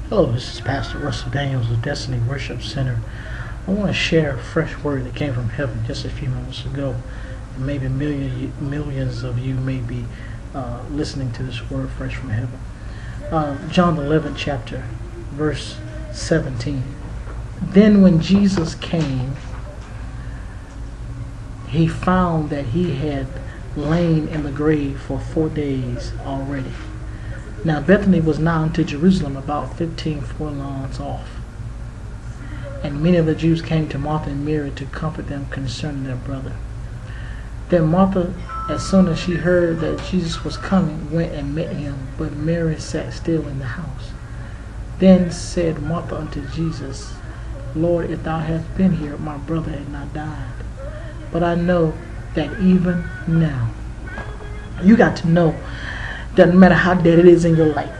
Hello, this is Pastor Russell Daniels of Destiny Worship Center. I want to share a fresh word that came from heaven just a few moments ago. And maybe millions of you may be listening to this word fresh from heaven. John the 11th chapter, verse 17. Then when Jesus came, he found that he had lain in the grave for 4 days already. Now Bethany was nigh unto Jerusalem, about 15 furlongs off. And many of the Jews came to Martha and Mary to comfort them concerning their brother. Then Martha, as soon as she heard that Jesus was coming, went and met him, but Mary sat still in the house. Then said Martha unto Jesus, Lord, if thou hadst been here, my brother had not died. But I know that even now, you got to know, doesn't matter how dead it is in your life.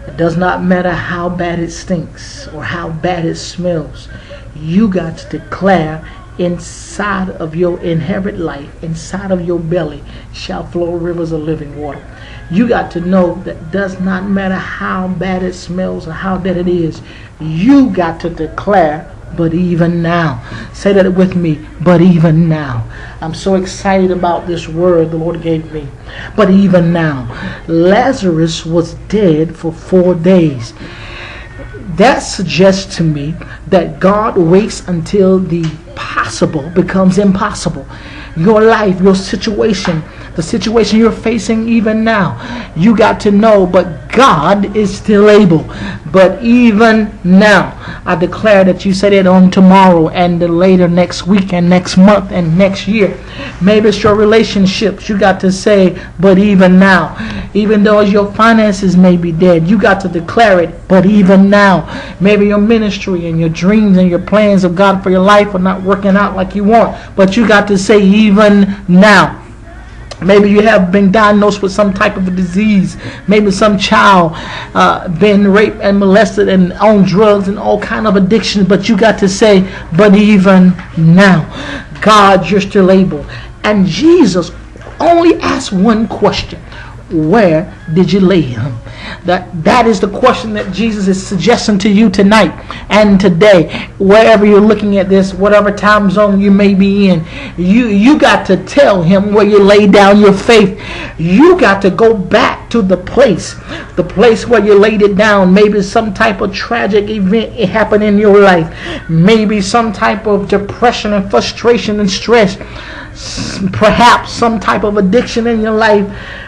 It does not matter how bad it stinks or how bad it smells. You got to declare, inside of your inherent life, inside of your belly shall flow rivers of living water. You got to know that does not matter how bad it smells or how dead it is. You got to declare, but even now. Say that with me, but even now. I'm so excited about this word the Lord gave me. But even now. Lazarus was dead for 4 days. That suggests to me that God waits until the possible becomes impossible. Your life, your situation, the situation you're facing even now, you got to know, but God is still able. But even now, I declare that you say it on tomorrow and later next week and next month and next year. Maybe it's your relationships. You got to say, but even now. Even though your finances may be dead, you got to declare it, but even now. Maybe your ministry and your dreams and your plans of God for your life are not working out like you want, but you got to say, even now. Maybe you have been diagnosed with some type of a disease. Maybe some child been raped and molested and on drugs and all kind of addictions. But you got to say, but even now, God, you're still able. And Jesus only asked one question. Where did you lay him? That is the question that Jesus is suggesting to you tonight and today. Wherever you're looking at this, whatever time zone you may be in, you got to tell him where you lay down your faith. You got to go back to the place where you laid it down. Maybe some type of tragic event happened in your life. Maybe some type of depression and frustration and stress. Perhaps some type of addiction in your life.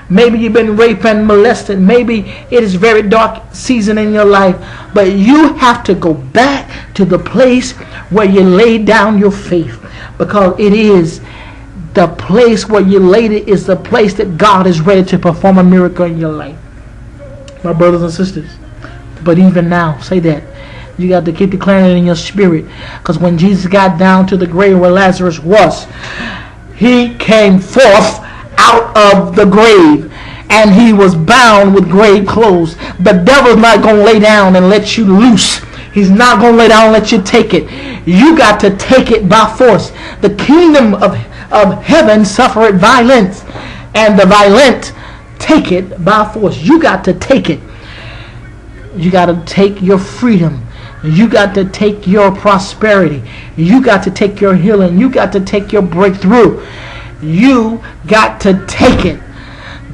Maybe you've been raped and molested. Maybe it is very dark season in your life. But you have to go back to the place where you laid down your faith. Because it is the place where you laid it is the place that God is ready to perform a miracle in your life. My brothers and sisters. But even now, say that. You got to keep declaring it in your spirit. Because when Jesus got down to the grave where Lazarus was, he came forth out of the grave, and he was bound with grave clothes. The devil's not going to lay down and let you loose. He's not going to lay down and let you take it. You got to take it by force. The kingdom of heaven suffereth violence, and the violent take it by force. You got to take it. You got to take your freedom. You got to take your prosperity. You got to take your healing. You got to take your breakthrough. You got to take it.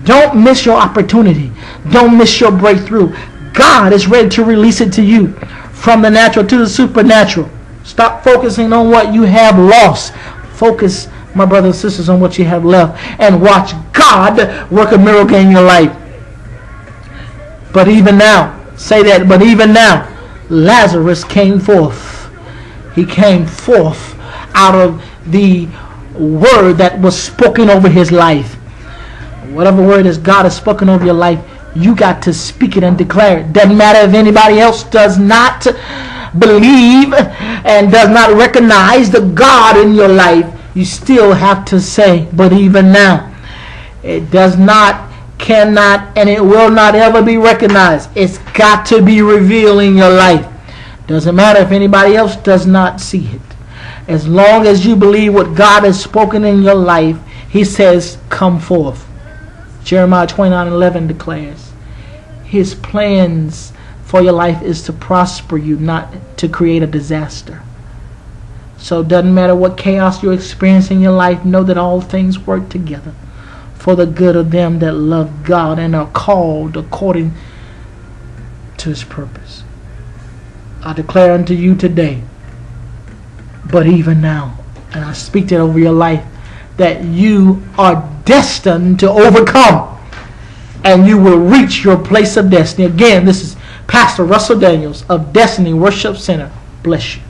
Don't miss your opportunity. Don't miss your breakthrough. God is ready to release it to you from the natural to the supernatural. Stop focusing on what you have lost. Focus, my brothers and sisters, on what you have left, and watch God work a miracle in your life. But even now, say that, but even now, Lazarus came forth. He came forth out of the word that was spoken over his life. Whatever word is God has spoken over your life, you got to speak it and declare it. Doesn't matter if anybody else does not believe and does not recognize the God in your life. You still have to say, but even now. It does not, cannot, and it will not ever be recognized. It's got to be revealed in your life. Doesn't matter if anybody else does not see it. As long as you believe what God has spoken in your life, he says, come forth. Jeremiah 29:11 declares, his plans for your life is to prosper you, not to create a disaster. So it doesn't matter what chaos you experience in your life, know that all things work together for the good of them that love God and are called according to his purpose. I declare unto you today, but even now, and I speak that over your life, that you are destined to overcome and you will reach your place of destiny. Again, this is Pastor Russell Daniels of Destiny Worship Center. Bless you.